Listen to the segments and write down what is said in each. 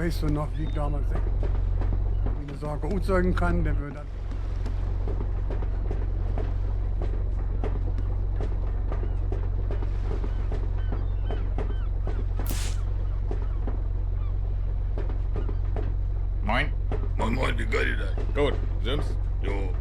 weißt du noch, wie ich damals wie eine Sorge urzeugen kann, der würde dann. Moin. Moin, moin, wie geht ihr denn? Gut, Sims? Jo.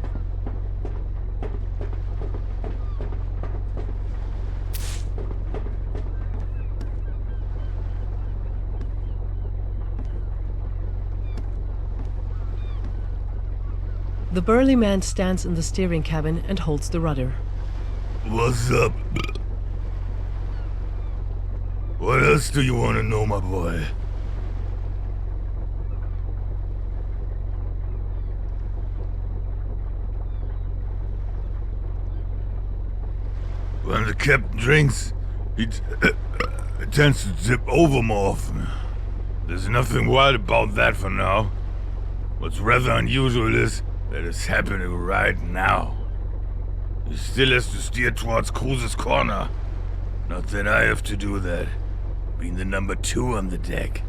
The burly man stands in the steering cabin and holds the rudder. What's up? What else do you want to know, my boy? When the captain drinks, he tends to tip over more often. There's nothing wild about that for now. What's rather unusual is that it's happening right now. He still has to steer towards Cruiser's corner. Not that I have to do that, being the number 2 on the deck.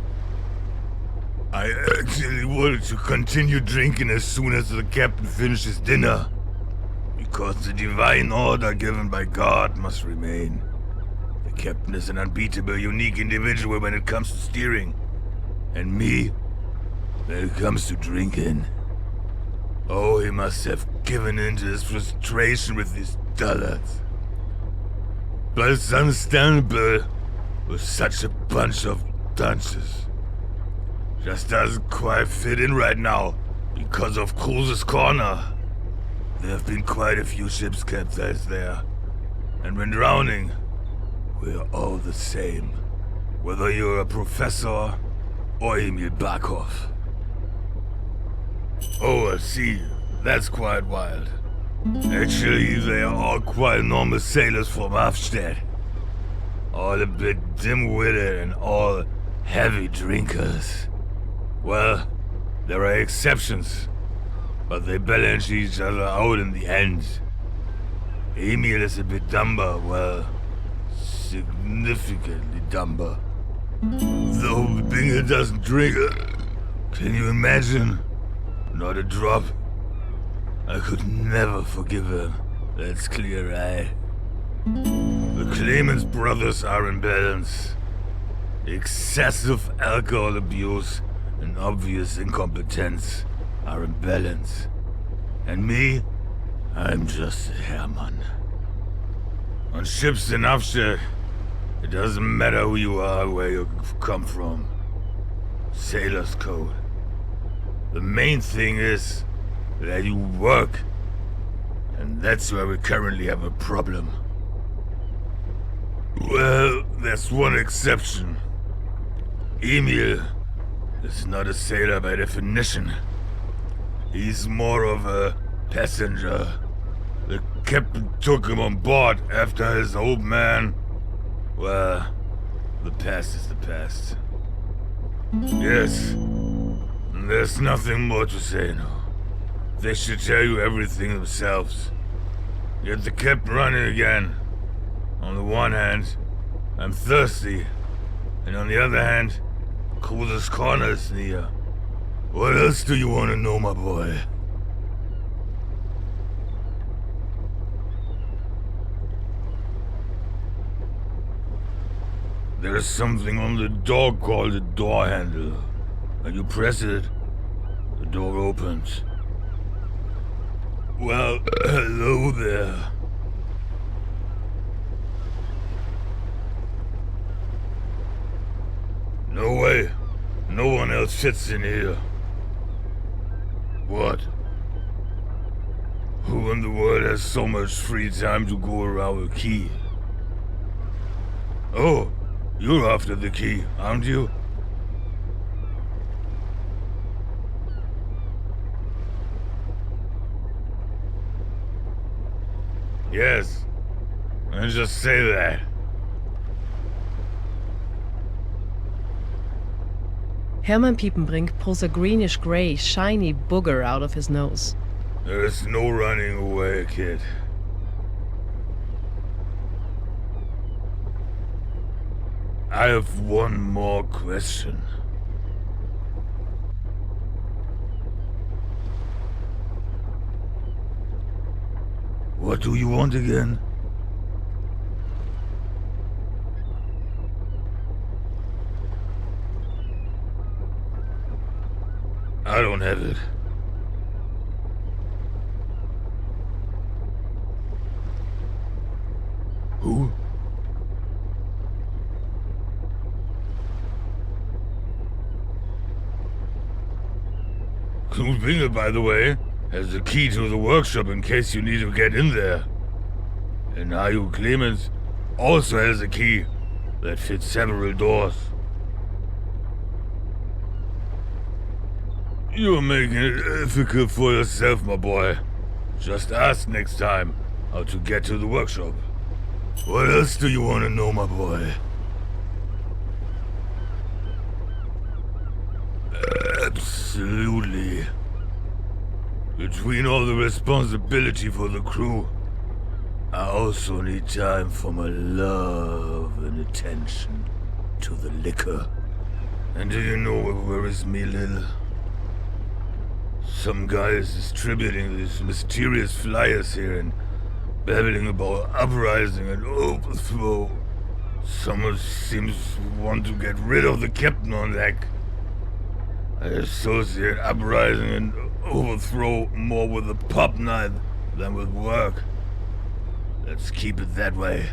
I actually wanted to continue drinking as soon as the captain finishes dinner, because the divine order given by God must remain. The captain is an unbeatable, unique individual when it comes to steering, and me, when it comes to drinking. Oh, he must have given in to his frustration with these dullards. But it's understandable with such a bunch of dunces. Just doesn't quite fit in right now because of Cruiser's corner. There have been quite a few ships capsized there. And when drowning, we're all the same. Whether you're a professor or Emil Barkov. Oh, I see. That's quite wild. Actually, they are all quite normal sailors from Hafstead. All a bit dim-witted and all heavy drinkers. Well, there are exceptions, but they balance each other out in the end. Emil is a bit dumber, well, significantly dumber. Though Bingle doesn't drink, can you imagine? Not a drop. I could never forgive him. That's clear, right? The Clemens brothers are in balance. Excessive alcohol abuse and obvious incompetence are in balance. And me, I'm just a Hermann. On ships in Hafstead, it doesn't matter who you are, where you come from. Sailor's code. The main thing is that you work, and that's where we currently have a problem. Well, there's one exception. Emil is not a sailor by definition. He's more of a passenger. The captain took him on board after his old man. Well, the past is the past. Yes, there's nothing more to say now. They should tell you everything themselves. Get the captain running again. On the one hand, I'm thirsty, and on the other hand, Cruiser's corner is near. What else do you want to know, my boy? There's something on the door called a door handle. When you press it, the door opens. Well, hello there. No way. No one else fits in here. What? Who in the world has so much free time to go around with a key? Oh, you're after the key, aren't you? Yes. And just say that. Hermann Piepenbrink pulls a greenish-gray, shiny booger out of his nose. There's no running away, kid. I have one more question. What do you want again? I don't have it. Who? Knut Binge, by the way, has the key to the workshop in case you need to get in there. And Hajo Clemens also has a key that fits several doors. You're making it difficult for yourself, my boy. Just ask next time how to get to the workshop. What else do you want to know, my boy? Absolutely. Between all the responsibility for the crew, I also need time for my love and attention to the liquor. And do you know where is me, Lil? Some guy is distributing these mysterious flyers here and babbling about uprising and overthrow. Someone seems to want to get rid of the captain on deck. I associate uprising and overthrow more with the pub night than with work. Let's keep it that way.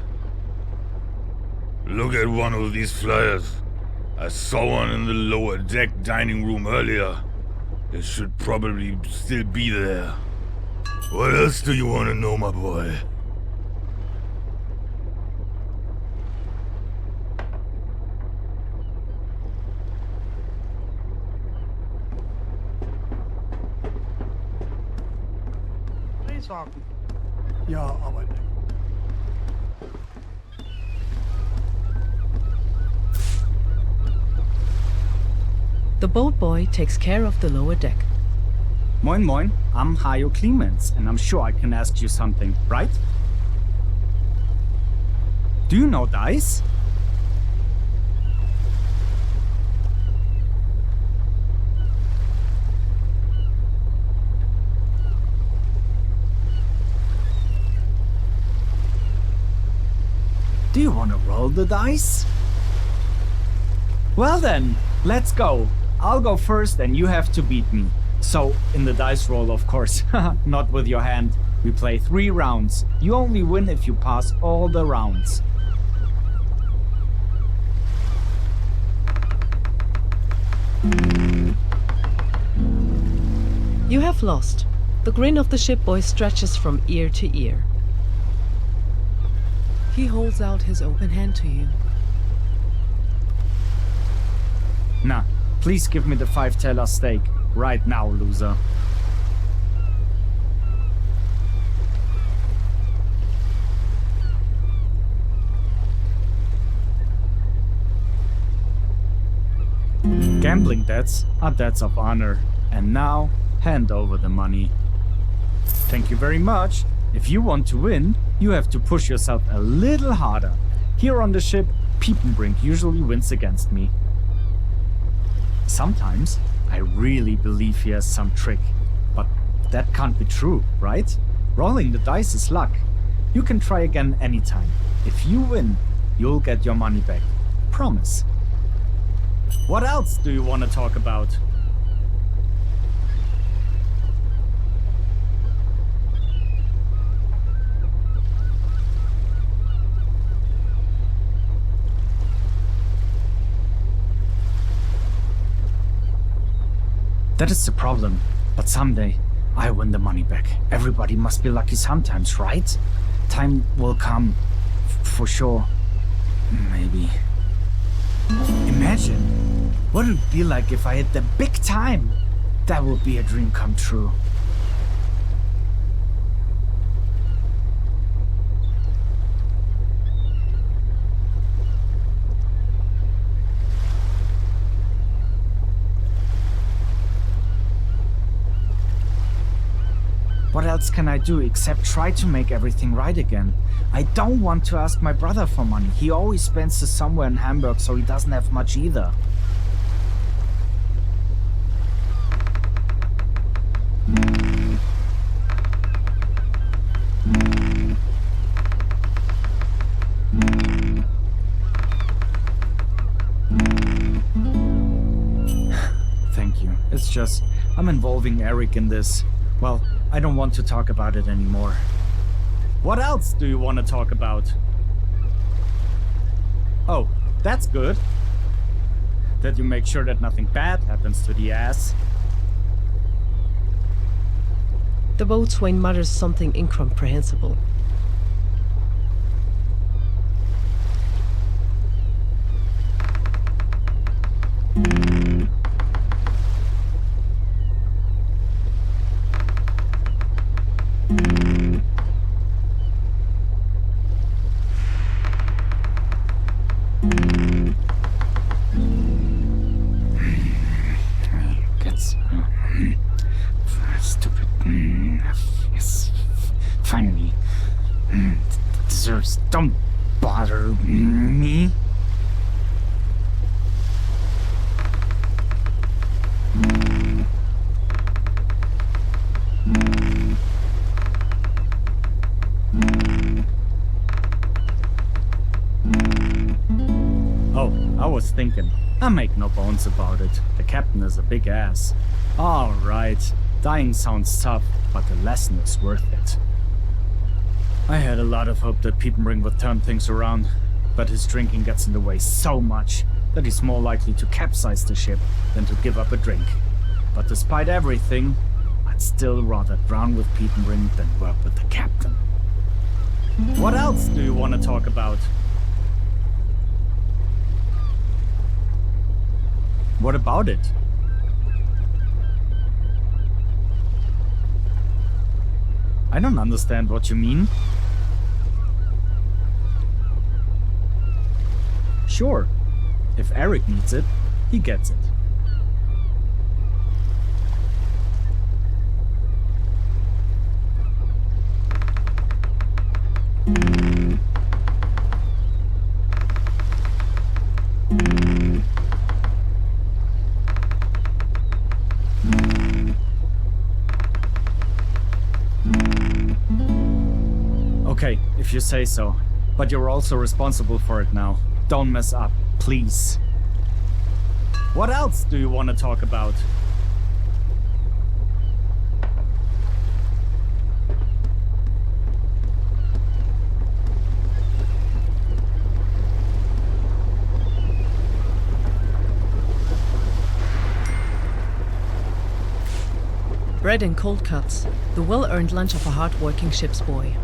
Look at one of these flyers. I saw one in the lower deck dining room earlier. It should probably still be there. What else do you want to know, my boy? Please warten. Ja, aber The boat boy takes care of the lower deck. Moin moin, I'm Hajo Clemens, and I'm sure I can ask you something, right? Do you know dice? Do you want to roll the dice? Well then, let's go. I'll go first and you have to beat me. So, in the dice roll, of course. Not with your hand. We play 3 rounds. You only win if you pass all the rounds. You have lost. The grin of the ship boy stretches from ear to ear. He holds out his open hand to you. Nah, please give me the 5-taler steak. Right now, loser. Gambling debts are debts of honor. And now, hand over the money. Thank you very much. If you want to win, you have to push yourself a little harder. Here on the ship, Piepenbrink usually wins against me. Sometimes, I really believe he has some trick. But that can't be true, right? Rolling the dice is luck. You can try again anytime. If you win, you'll get your money back. Promise. What else do you want to talk about? That is the problem. But someday, I win the money back. Everybody must be lucky sometimes, right? Time will come. For sure. Maybe. Imagine. What would it be like if I hit the big time? That would be a dream come true. What else can I do except try to make everything right again? I don't want to ask my brother for money. He always spends it somewhere in Hamburg, so he doesn't have much either. just I'm involving Eric in this. Well, I don't want to talk about it anymore. What else do you want to talk about? Oh, that's good. That you make sure that nothing bad happens to the ass. The boatswain mutters something incomprehensible. Stupid. Yes. Finally. Deserves. Don't bother me. Oh, I was thinking. I make no bones about it. The captain is a big ass. Alright, dying sounds tough, but the lesson is worth it. I had a lot of hope that Piepenbring would turn things around, but his drinking gets in the way so much that he's more likely to capsize the ship than to give up a drink. But despite everything, I'd still rather drown with Piepenbring than work with the captain. What else do you want to talk about? What about it? I don't understand what you mean. Sure, if Eric needs it, he gets it. Okay, if you say so. But you're also responsible for it now. Don't mess up, please. What else do you want to talk about? Bread and cold cuts, the well-earned lunch of a hard-working ship's boy.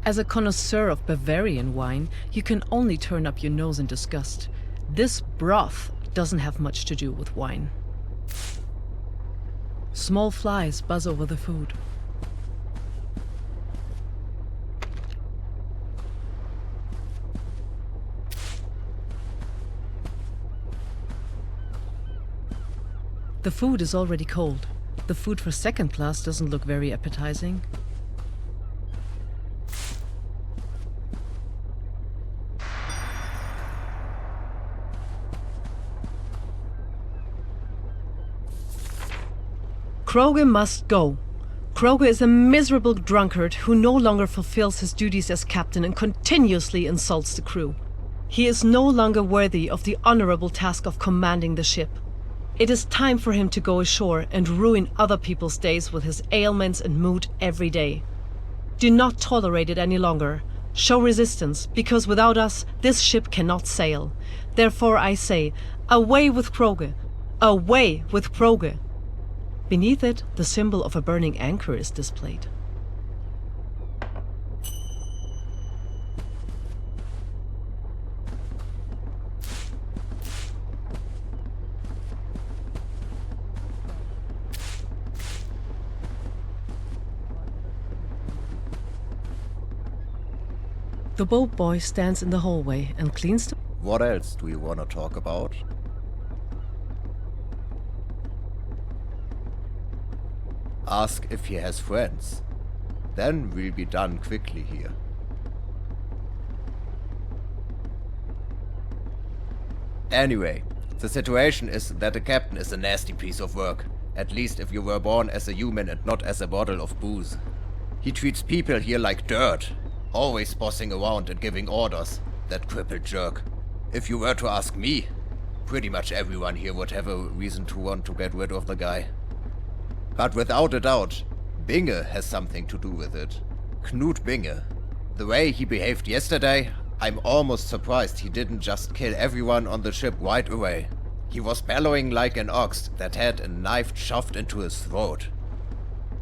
As a connoisseur of Bavarian wine, you can only turn up your nose in disgust. This broth doesn't have much to do with wine. Small flies buzz over the food. The food is already cold. The food for second class doesn't look very appetizing. Kroge must go. Kroge is a miserable drunkard who no longer fulfills his duties as captain and continuously insults the crew. He is no longer worthy of the honorable task of commanding the ship. It is time for him to go ashore and ruin other people's days with his ailments and mood every day. Do not tolerate it any longer. Show resistance, because without us, this ship cannot sail. Therefore I say, away with Kroge! Away with Kroge! Beneath it, the symbol of a burning anchor is displayed. The boat boy stands in the hallway and cleans the... What else do you want to talk about? Ask if he has friends. Then we'll be done quickly here. Anyway, the situation is that the captain is a nasty piece of work, At least if you were born as a human and not as a bottle of booze. He treats people here like dirt, always bossing around and giving orders, that crippled jerk. If you were to ask me, pretty much everyone here would have a reason to want to get rid of the guy. But without a doubt, Binge has something to do with it. Knut Binge. The way he behaved yesterday, I'm almost surprised he didn't just kill everyone on the ship right away. He was bellowing like an ox that had a knife shoved into his throat.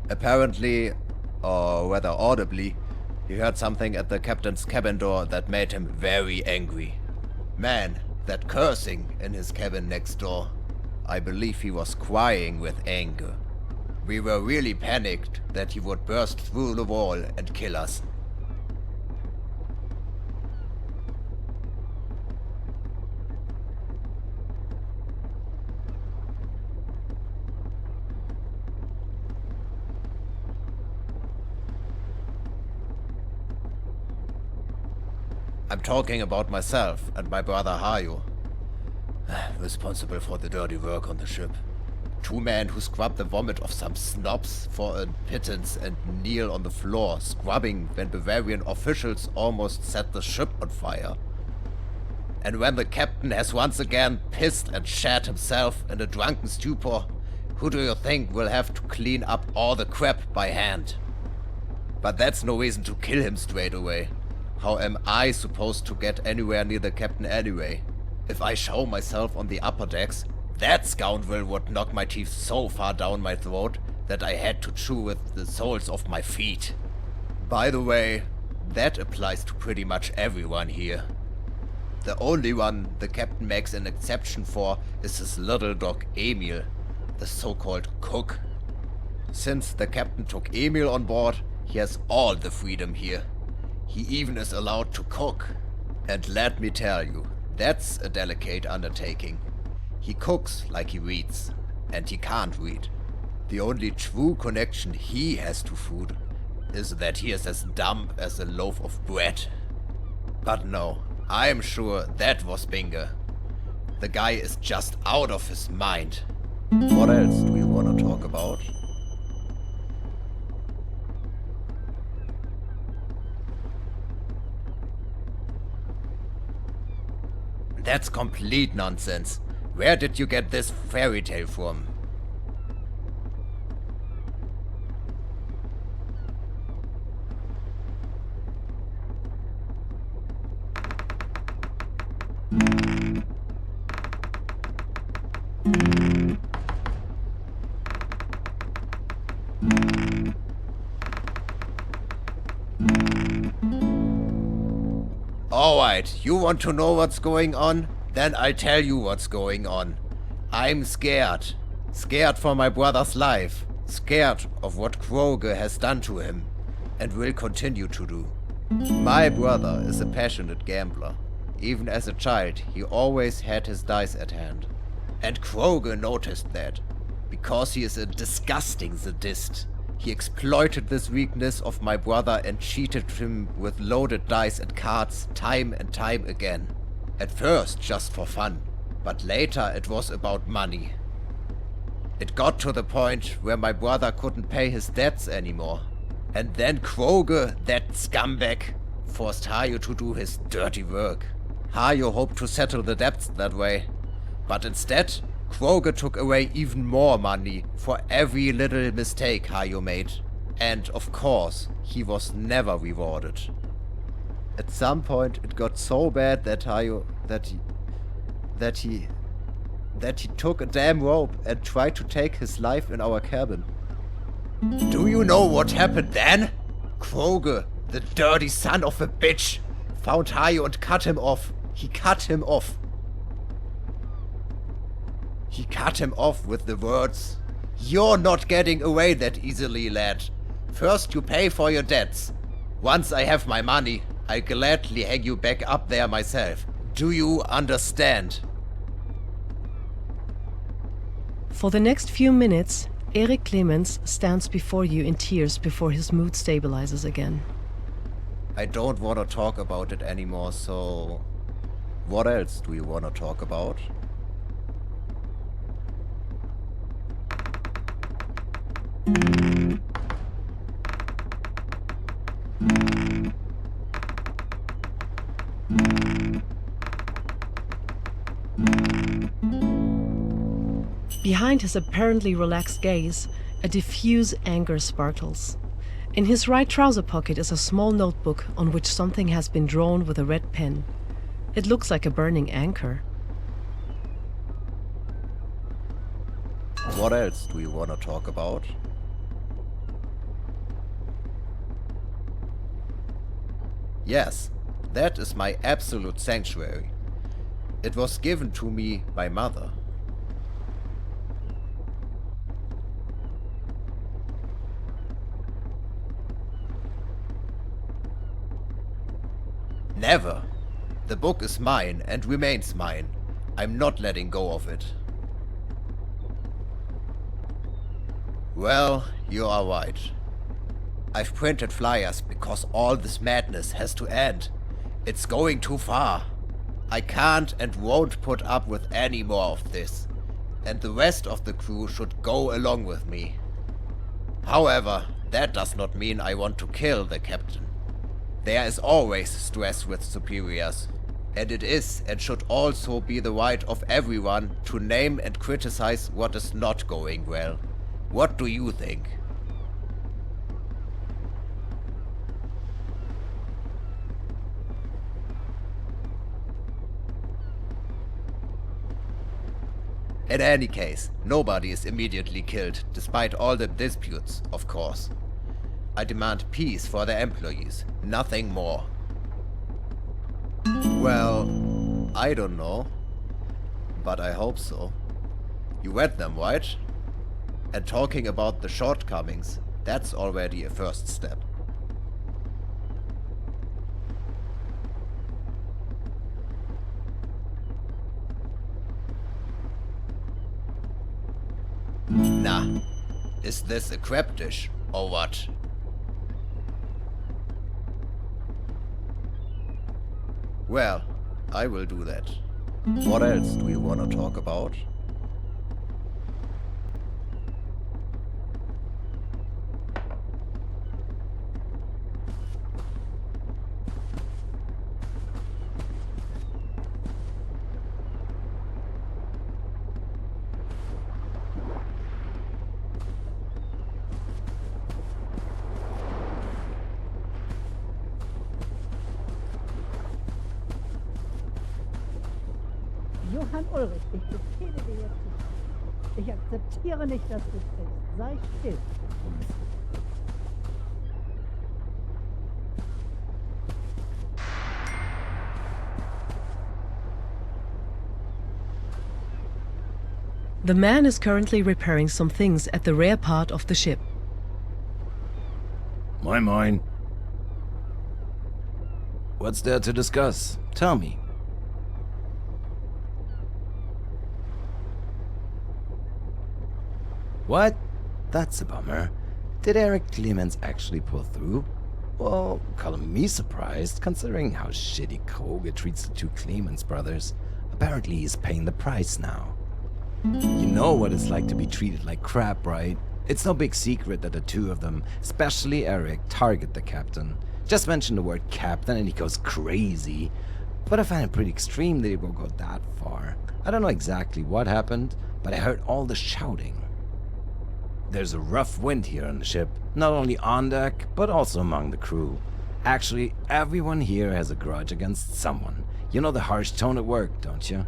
Apparently, or rather audibly, he heard something at the captain's cabin door that made him very angry. Man, that cursing in his cabin next door. I believe he was crying with anger. We were really panicked that he would burst through the wall and kill us. I'm talking about myself and my brother Hayo. Responsible for the dirty work on the ship. Two men who scrub the vomit of some snobs for a pittance and kneel on the floor, scrubbing when Bavarian officials almost set the ship on fire. And when the captain has once again pissed and shat himself in a drunken stupor, who do you think will have to clean up all the crap by hand? But that's no reason to kill him straight away. How am I supposed to get anywhere near the captain anyway? If I show myself on the upper decks, that scoundrel would knock my teeth so far down my throat that I had to chew with the soles of my feet. By the way, that applies to pretty much everyone here. The only one the captain makes an exception for is his little dog Emil, the so-called cook. Since the captain took Emil on board, he has all the freedom here. He even is allowed to cook. And let me tell you, that's a delicate undertaking. He cooks like he reads, and he can't read. The only true connection he has to food is that he is as dumb as a loaf of bread. But no, I'm sure that was Binge. The guy is just out of his mind. What else do you want to talk about? That's complete nonsense. Where did you get this fairy tale from? Alright, you want to know what's going on? Then I'll tell you what's going on. I'm scared. Scared for my brother's life. Scared of what Kroger has done to him. And will continue to do. My brother is a passionate gambler. Even as a child, he always had his dice at hand. And Kroger noticed that. Because he is a disgusting sadist. He exploited this weakness of my brother and cheated him with loaded dice and cards time and time again. At first just for fun, but later it was about money. It got to the point where my brother couldn't pay his debts anymore. And then Kroger, that scumbag, forced Hayo to do his dirty work. Hayo hoped to settle the debts that way, but instead Kroger took away even more money for every little mistake Hayo made. And of course, he was never rewarded. At some point it got so bad that Hayo that he took a damn rope and tried to take his life in our cabin. Do you know what happened then? Kroger, the dirty son of a bitch, found Hayo and cut him off. He cut him off. He cut him off with the words, "You're not getting away that easily, lad. First you pay for your debts. Once I have my money, I'll gladly hang you back up there myself. Do you understand?" For the next few minutes, Eric Clemens stands before you in tears before his mood stabilizes again. I don't want to talk about it anymore, so what else do you want to talk about? Behind his apparently relaxed gaze, a diffuse anger sparkles. In his right trouser pocket is a small notebook on which something has been drawn with a red pen. It looks like a burning anchor. What else do you want to talk about? Yes, that is my absolute sanctuary. It was given to me by Mother. Never. The book is mine and remains mine. I'm not letting go of it. Well, you are right. I've printed flyers because all this madness has to end. It's going too far. I can't and won't put up with any more of this. And the rest of the crew should go along with me. However, that does not mean I want to kill the captain. There is always stress with superiors. And it is and should also be the right of everyone to name and criticize what is not going well. What do you think? In any case, nobody is immediately killed, despite all the disputes, of course. I demand peace for the employees, nothing more. Well, I don't know, but I hope so. You read them, right? And talking about the shortcomings, that's already a first step. Nah, is this a crab dish, or what? Well, I will do that. What else do you want to talk about? Johann Ulrich, ich befehle dir jetzt nicht. Ich akzeptiere nicht, dass du sprichst. Sei still. The man is currently repairing some things at the rear part of the ship. Moin. What's there to discuss? Tell me. What? That's a bummer. Did Eric Clemens actually pull through? Well, calling me surprised, considering how shitty Kroge treats the two Clemens brothers. Apparently he's paying the price now. You know what it's like to be treated like crap, right? It's no big secret that the two of them, especially Eric, target the captain. Just mention the word captain and he goes crazy. But I find it pretty extreme that he will go that far. I don't know exactly what happened, but I heard all the shouting. There's a rough wind here on the ship, not only on deck, but also among the crew. Actually, everyone here has a grudge against someone. You know the harsh tone at work, don't you?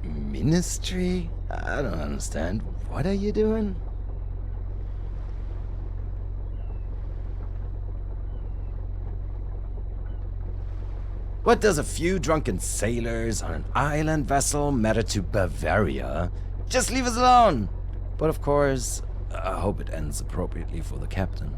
Ministry? I don't understand. What are you doing? What does a few drunken sailors on an island vessel matter to Bavaria? Just leave us alone! But of course, I hope it ends appropriately for the captain.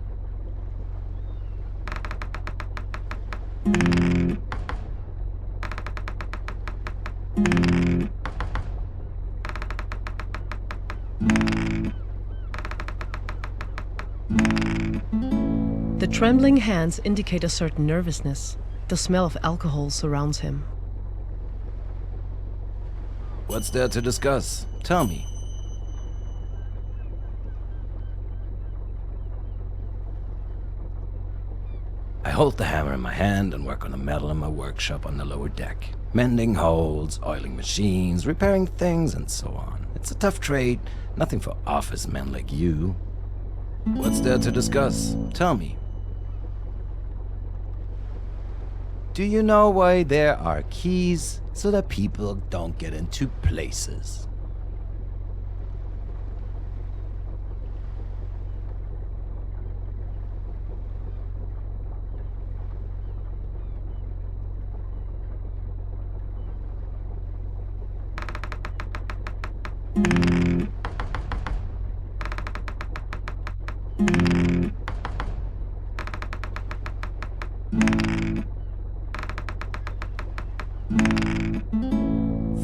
The trembling hands indicate a certain nervousness. The smell of alcohol surrounds him. What's there to discuss? Tell me. I hold the hammer in my hand and work on the metal in my workshop on the lower deck. Mending holes, oiling machines, repairing things, and so on. It's a tough trade, nothing for office men like you. What's there to discuss? Tell me. Do you know why there are keys? So that people don't get into places.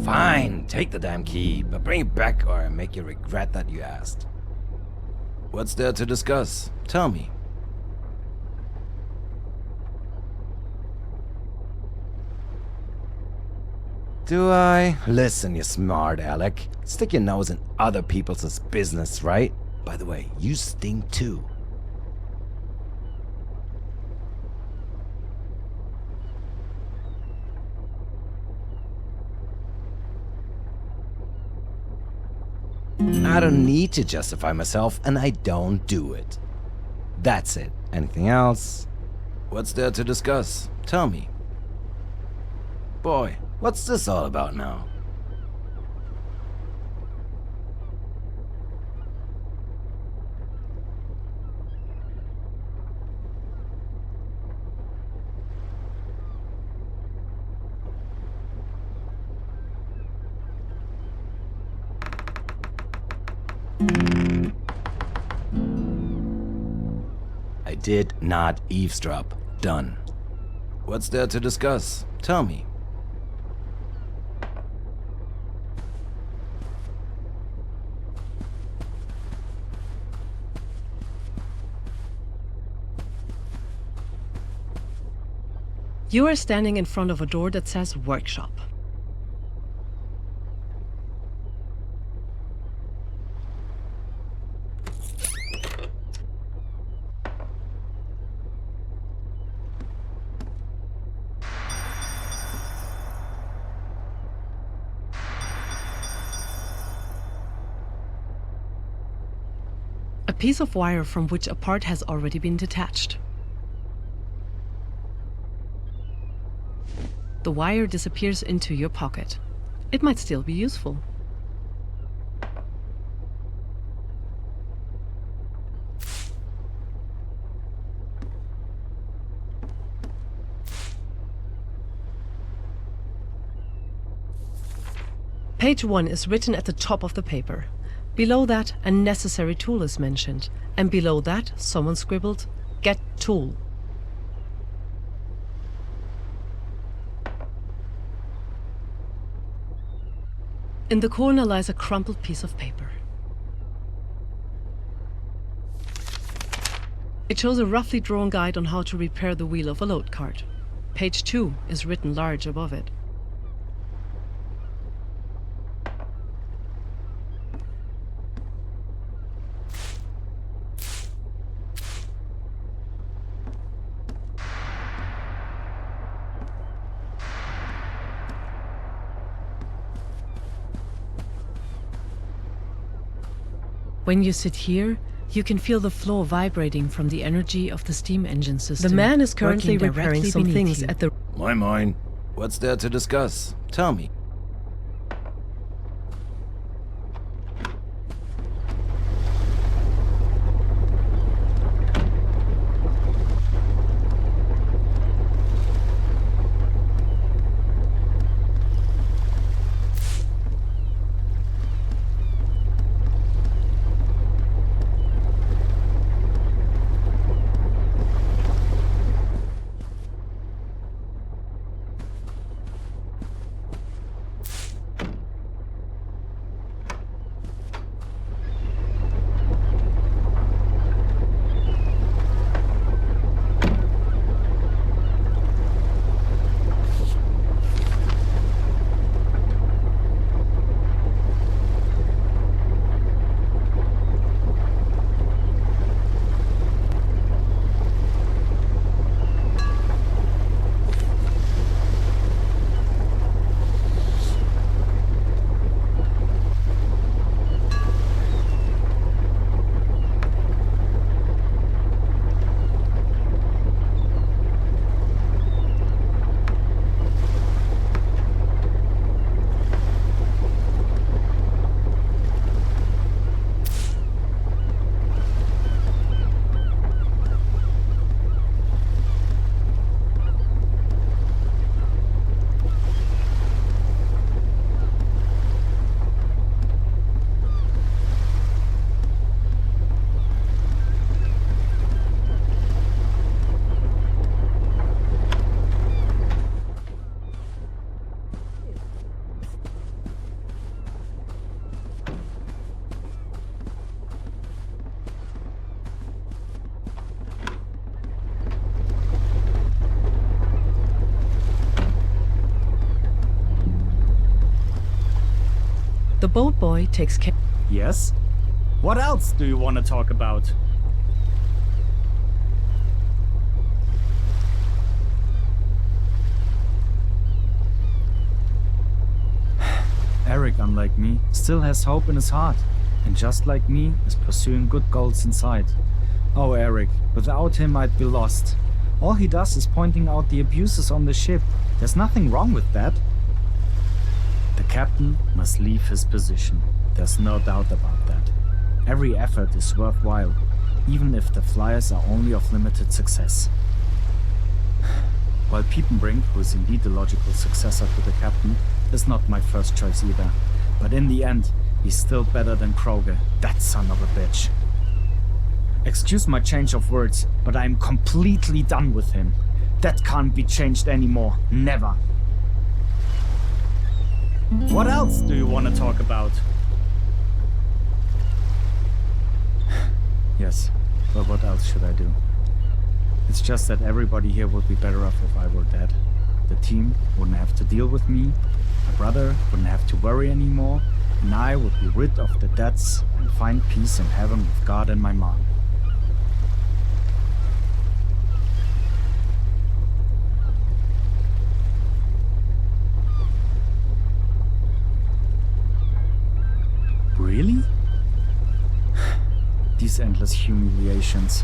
Fine, take the damn key, but bring it back or I make you regret that you asked. What's there to discuss? Tell me. Do I? Listen, you smart Alec. Stick your nose in other people's business, right? By the way, you stink too. I don't need to justify myself, and I don't do it. That's it. Anything else? What's there to discuss? Tell me. Boy, what's this all about now? I did not eavesdrop. Done. What's there to discuss? Tell me. You are standing in front of a door that says workshop. A piece of wire from which a part has already been detached. The wire disappears into your pocket. It might still be useful. Page 1 is written at the top of the paper. Below that, a necessary tool is mentioned. And below that, someone scribbled, "Get tool." In the corner lies a crumpled piece of paper. It shows a roughly drawn guide on how to repair the wheel of a load cart. Page 2 is written large above it. When you sit here, you can feel the floor vibrating from the energy of the steam engine system. The man is currently repairing some things at the... Moin. What's there to discuss? Tell me. boat boy takes care. Yes? What else do you want to talk about? Eric, unlike me, still has hope in his heart, and just like me, is pursuing good goals inside. Oh, Eric, without him I'd be lost. All he does is pointing out the abuses on the ship. There's nothing wrong with that. The captain must leave his position. There's no doubt about that. Every effort is worthwhile, even if the flyers are only of limited success. While Piepenbrink, who is indeed the logical successor to the captain, is not my first choice either. But in the end, he's still better than Kroge, that son of a bitch. Excuse my change of words, but I'm completely done with him. That can't be changed anymore. Never. What else do you want to talk about? Yes, but what else should I do? It's just that everybody here would be better off if I were dead. The team wouldn't have to deal with me, my brother wouldn't have to worry anymore, and I would be rid of the debts and find peace in heaven with God and my mom. Really? These endless humiliations.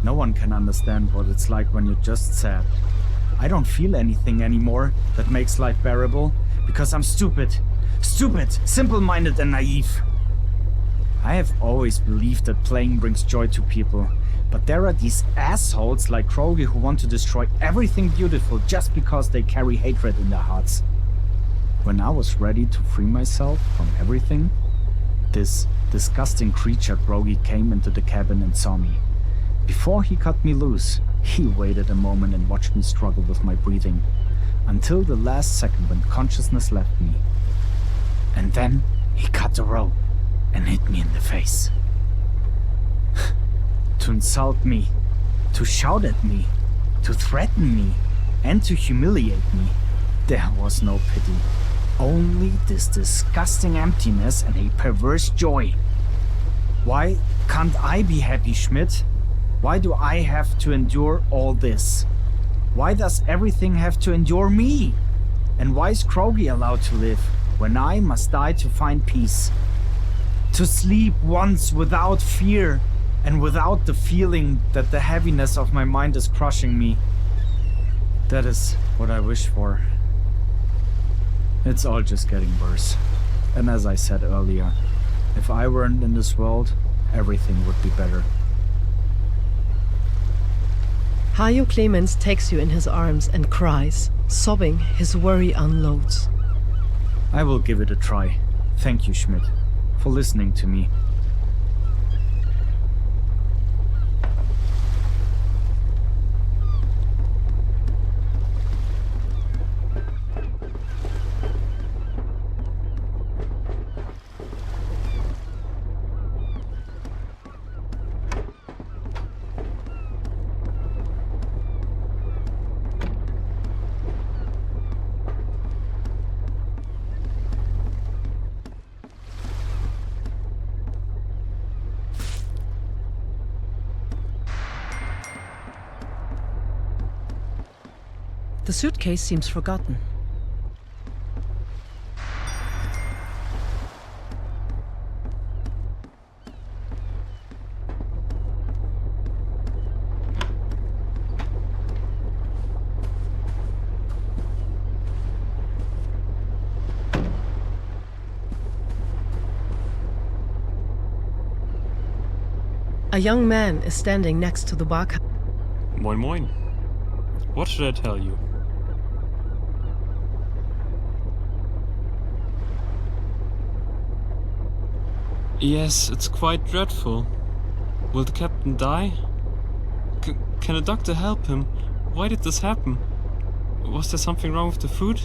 No one can understand what it's like when you're just sad. I don't feel anything anymore that makes life bearable, because I'm stupid. Stupid, simple-minded and naive. I have always believed that playing brings joy to people, but there are these assholes like Kroge who want to destroy everything beautiful just because they carry hatred in their hearts. When I was ready to free myself from everything, this disgusting creature Kroge came into the cabin and saw me. Before he cut me loose, he waited a moment and watched me struggle with my breathing, until the last second when consciousness left me. And then he cut the rope and hit me in the face. To insult me, to shout at me, to threaten me, and to humiliate me, there was no pity. Only this disgusting emptiness and a perverse joy. Why can't I be happy, Schmidt? Why do I have to endure all this? Why does everything have to endure me? And why is Kroge allowed to live when I must die to find peace? To sleep once without fear and without the feeling that the heaviness of my mind is crushing me. That is what I wish for. It's all just getting worse. And as I said earlier, if I weren't in this world, everything would be better. Hajo Clemens takes you in his arms and cries, sobbing, his worry unloads. I will give it a try. Thank you, Schmidt, for listening to me. The suitcase seems forgotten. A young man is standing next to the bar. Moin moin. What should I tell you? Yes, it's quite dreadful. Will the captain die? Can a doctor help him? Why did this happen? Was there something wrong with the food?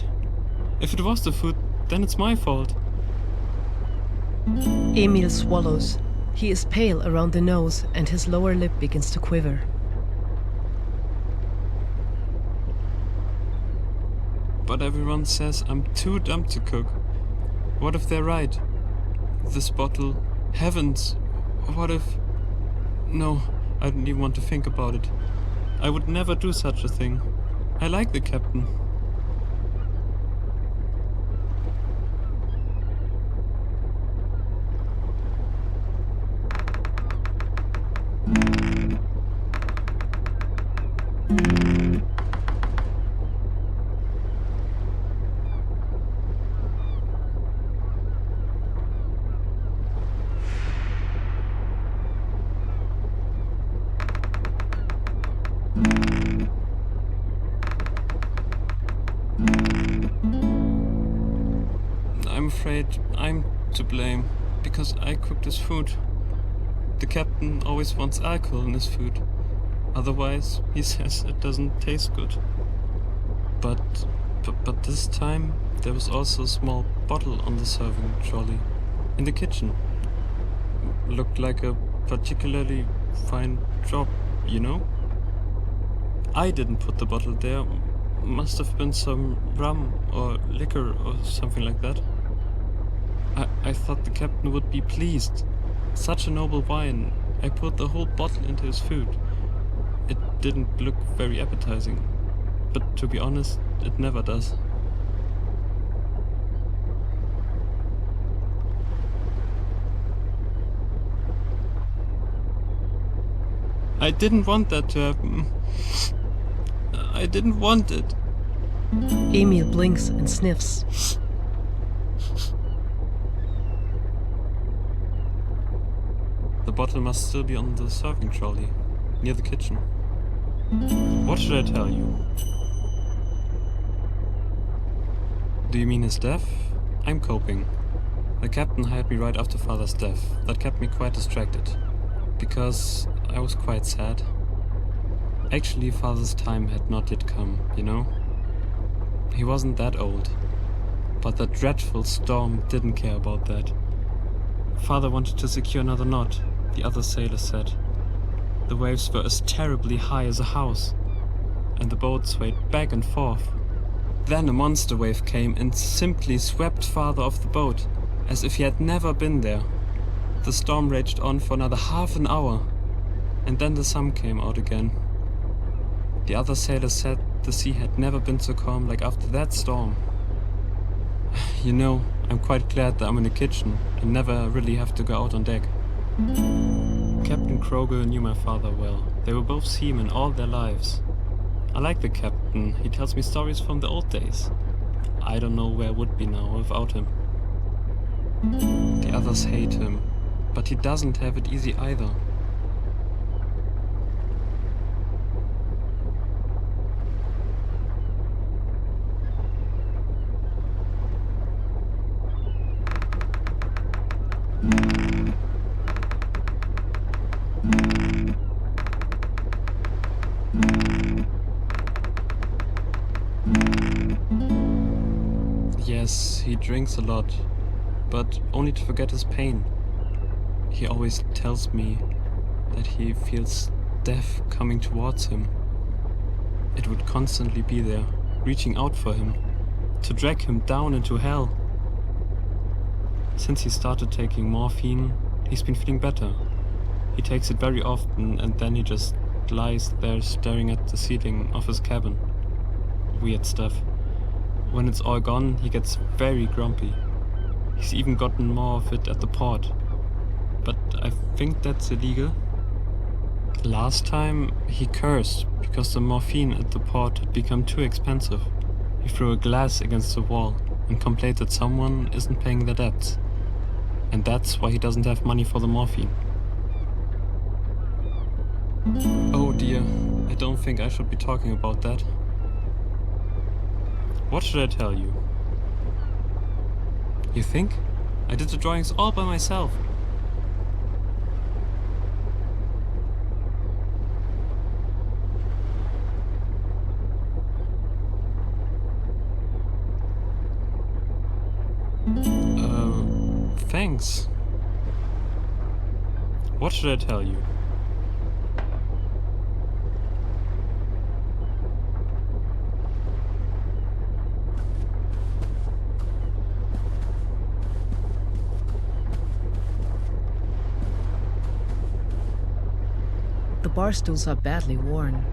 If it was the food, then it's my fault. Emil swallows. He is pale around the nose and his lower lip begins to quiver. But everyone says I'm too dumb to cook. What if they're right? This bottle. Heavens! What if... No, I don't even want to think about it. I would never do such a thing. I like the captain. I'm afraid I'm to blame, because I cooked his food. The captain always wants alcohol in his food. Otherwise, he says it doesn't taste good. But this time, there was also a small bottle on the serving trolley, in the kitchen. Looked like a particularly fine job, you know? I didn't put the bottle there. Must have been some rum or liquor or something like that. I thought the captain would be pleased. Such a noble wine. I put the whole bottle into his food. It didn't look very appetizing. But to be honest, it never does. I didn't want that to happen. I didn't want it. Emil blinks and sniffs. The bottle must still be on the serving trolley, near the kitchen. What should I tell you? Do you mean his death? I'm coping. The captain hired me right after father's death. That kept me quite distracted, because I was quite sad. Actually, father's time had not yet come, you know? He wasn't that old. But that dreadful storm didn't care about that. Father wanted to secure another knot, the other sailors said. The waves were as terribly high as a house, and the boat swayed back and forth. Then a monster wave came and simply swept father off the boat, as if he had never been there. The storm raged on for another half an hour, and then the sun came out again. The other sailors said the sea had never been so calm like after that storm. You know, I'm quite glad that I'm in the kitchen and never really have to go out on deck. Captain Kroger knew my father well. They were both seamen all their lives. I like the captain. He tells me stories from the old days. I don't know where I would be now without him. The others hate him, but he doesn't have it easy either. Yes, he drinks a lot, but only to forget his pain. He always tells me that he feels death coming towards him. It would constantly be there, reaching out for him, to drag him down into hell. Since he started taking morphine, he's been feeling better. He takes it very often and then he just lies there staring at the ceiling of his cabin. Weird stuff. When it's all gone, he gets very grumpy. He's even gotten more of it at the port. But I think that's illegal. Last time, he cursed because the morphine at the port had become too expensive. He threw a glass against the wall and complained that someone isn't paying their debts. And that's why he doesn't have money for the morphine. Oh dear, I don't think I should be talking about that. What should I tell you? You think? I did the drawings all by myself. Thanks. What should I tell you? The bar stools are badly worn.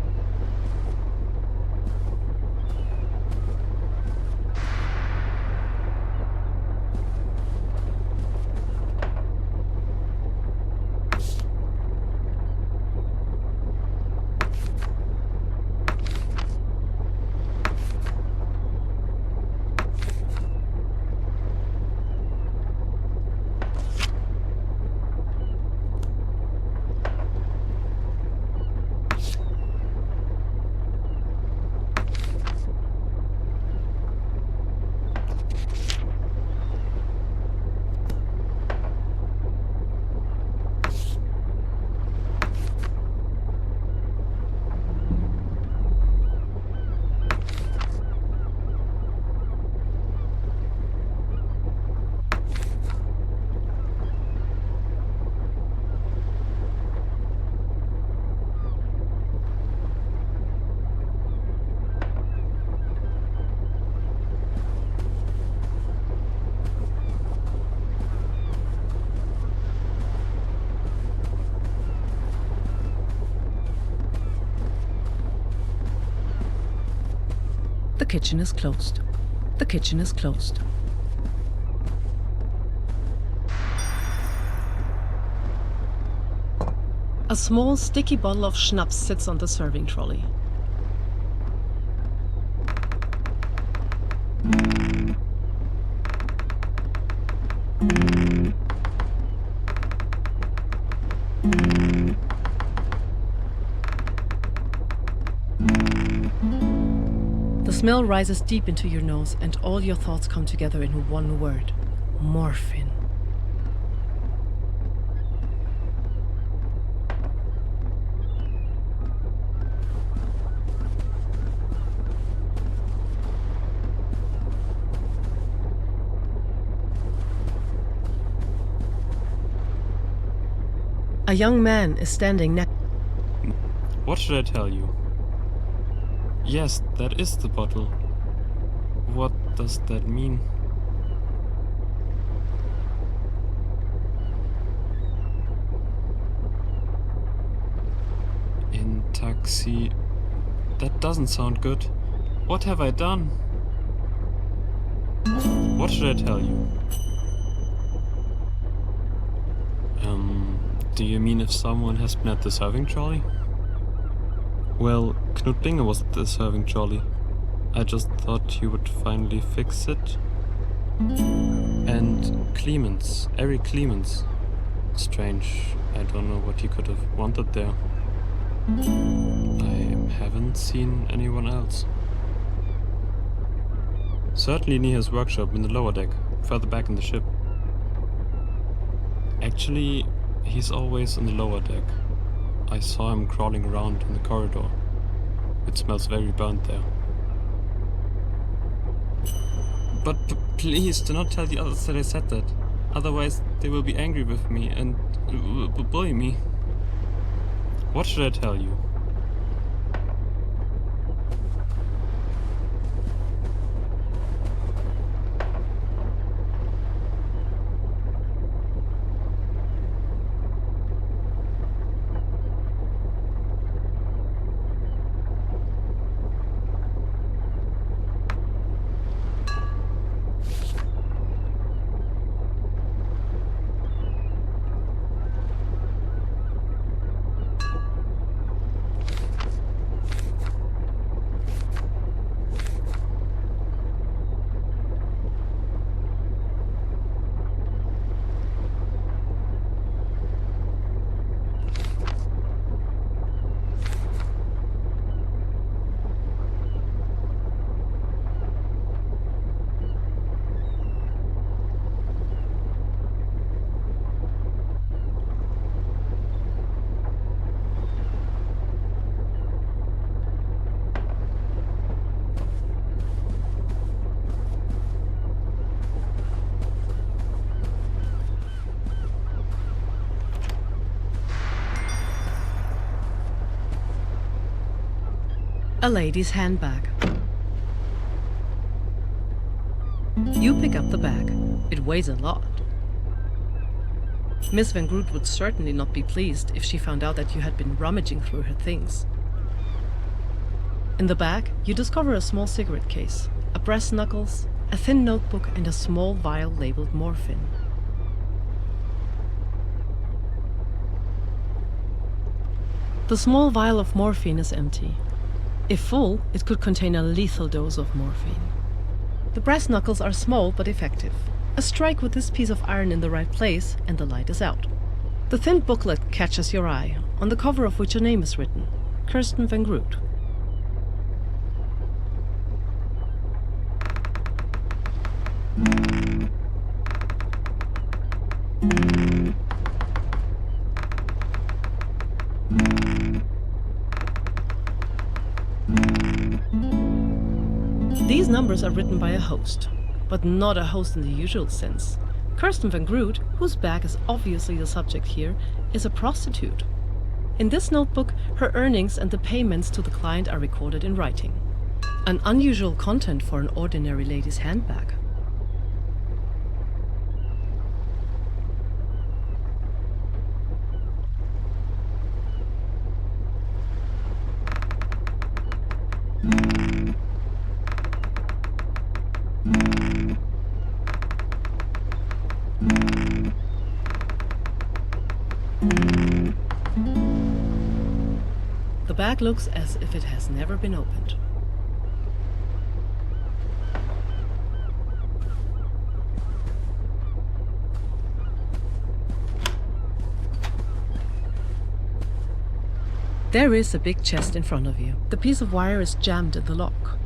The kitchen is closed. The kitchen is closed. A small, sticky bottle of schnapps sits on the serving trolley. The smell rises deep into your nose, and all your thoughts come together in one word: morphine. A young man is standing next. What should I tell you? Yes, that is the bottle. What does that mean? In taxi... That doesn't sound good. What have I done? What should I tell you? Do you mean if someone has been at the serving trolley? Well, Knut Binge was at the serving trolley. I just thought you would finally fix it. And Clemens, Eric Clemens. Strange, I don't know what he could have wanted there. I haven't seen anyone else. Certainly near his workshop in the lower deck, further back in the ship. Actually, he's always on the lower deck. I saw him crawling around in the corridor. It smells very burnt there. But please do not tell the others that I said that. Otherwise they will be angry with me and will bully me. What should I tell you? A lady's handbag. You pick up the bag. It weighs a lot. Miss Van Groot would certainly not be pleased if she found out that you had been rummaging through her things. In the bag, you discover a small cigarette case, a brass knuckles, a thin notebook, and a small vial labeled morphine. The small vial of morphine is empty. If full, it could contain a lethal dose of morphine. The brass knuckles are small but effective. A strike with this piece of iron in the right place and the light is out. The thin booklet catches your eye, on the cover of which a name is written, Kirsten Van Groot. These numbers are written by a host, but not a host in the usual sense. Kirsten Van Groot, whose bag is obviously the subject here, is a prostitute. In this notebook, her earnings and the payments to the client are recorded in writing. An unusual content for an ordinary lady's handbag. The bag looks as if it has never been opened. There is a big chest in front of you. The piece of wire is jammed in the lock.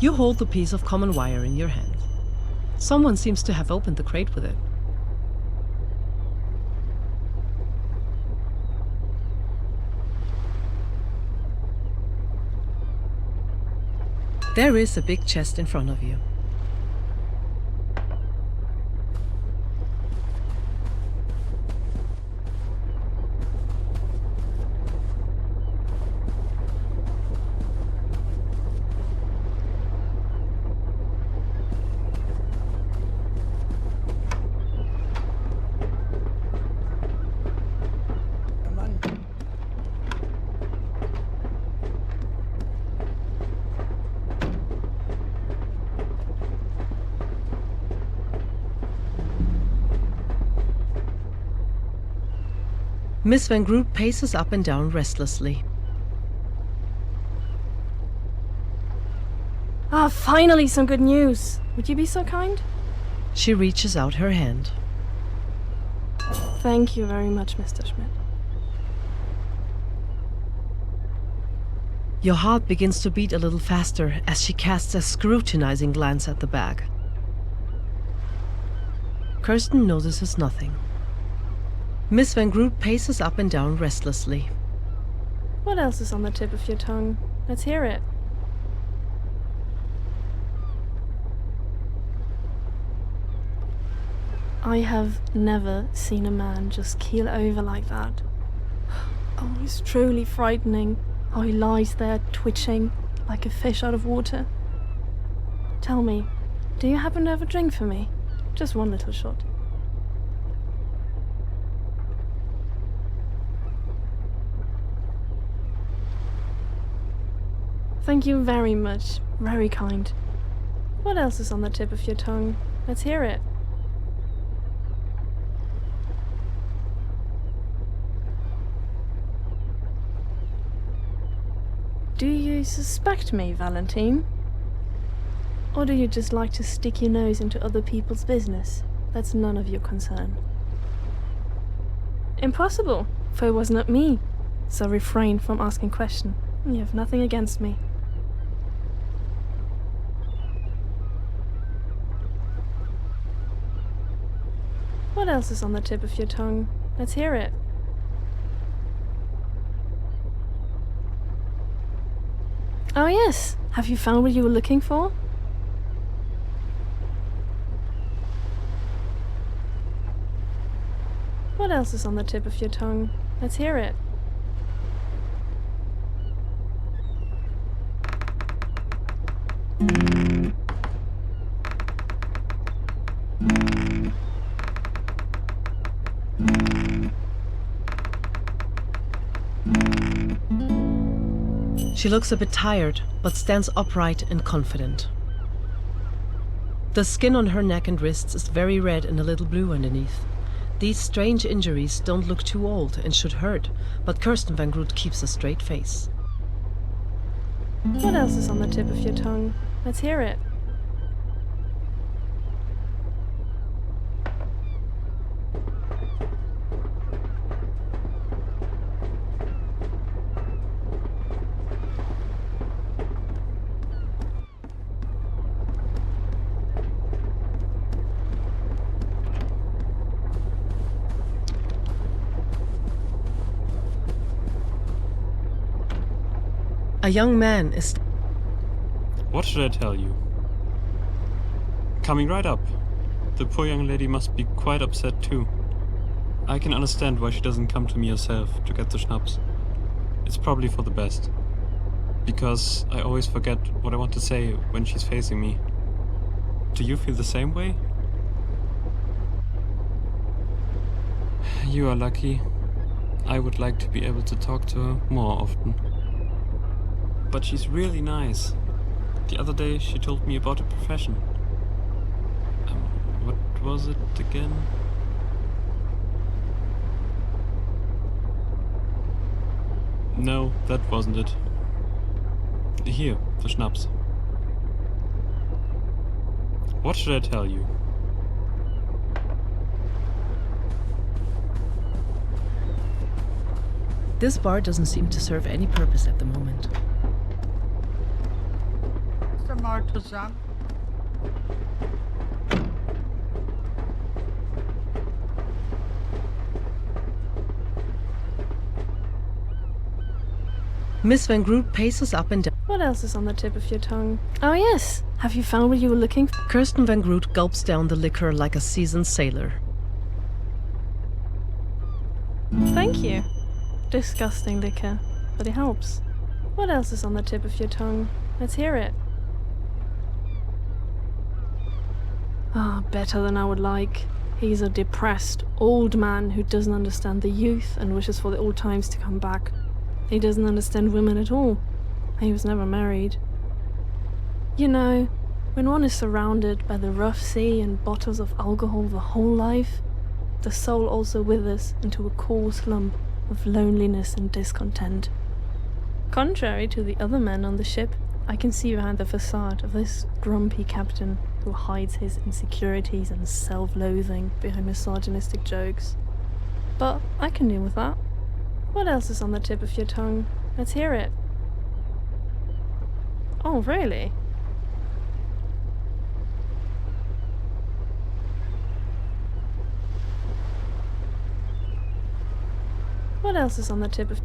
You hold the piece of common wire in your hand. Someone seems to have opened the crate with it. There is a big chest in front of you. Miss Van Groot paces up and down restlessly. Ah, finally some good news. Would you be so kind? She reaches out her hand. Thank you very much, Mr. Schmidt. Your heart begins to beat a little faster as she casts a scrutinizing glance at the bag. Kirsten notices nothing. Miss Van Groot paces up and down restlessly. What else is on the tip of your tongue? Let's hear it. I have never seen a man just keel over like that. Oh, it's truly frightening how he lies there twitching like a fish out of water. Tell me, do you happen to have a drink for me? Just one little shot. Thank you very much. Very kind. What else is on the tip of your tongue? Let's hear it. Do you suspect me, Valentine? Or do you just like to stick your nose into other people's business? That's none of your concern. Impossible, for it was not me. So refrain from asking questions. You have nothing against me. What else is on the tip of your tongue? Let's hear it. Oh yes, have you found what you were looking for? What else is on the tip of your tongue? Let's hear it. She looks a bit tired, but stands upright and confident. The skin on her neck and wrists is very red and a little blue underneath. These strange injuries don't look too old and should hurt, but Kirsten Van Groot keeps a straight face. What else is on the tip of your tongue? Let's hear it. A young man is... What should I tell you? Coming right up. The poor young lady must be quite upset too. I can understand why she doesn't come to me herself to get the schnapps. It's probably for the best. Because I always forget what I want to say when she's facing me. Do you feel the same way? You are lucky. I would like to be able to talk to her more often. But she's really nice. The other day she told me about her profession. What was it again? No, that wasn't it. Here, the schnapps. What should I tell you? This bar doesn't seem to serve any purpose at the moment. Ist ja mal interessant. Miss Van Groot paces up and down. What else is on the tip of your tongue? Oh yes, have you found what you were looking for? Kirsten Van Groot gulps down the liquor like a seasoned sailor. Thank you. Disgusting liquor, but it helps. What else is on the tip of your tongue? Let's hear it. Ah, better than I would like. He's a depressed, old man who doesn't understand the youth and wishes for the old times to come back. He doesn't understand women at all. He was never married. You know, when one is surrounded by the rough sea and bottles of alcohol the whole life, the soul also withers into a coarse lump of loneliness and discontent. Contrary to the other men on the ship, I can see behind the facade of this grumpy captain who hides his insecurities and self-loathing behind misogynistic jokes. But I can deal with that. What else is on the tip of your tongue? Let's hear it. Oh, really? What else is on the tip of...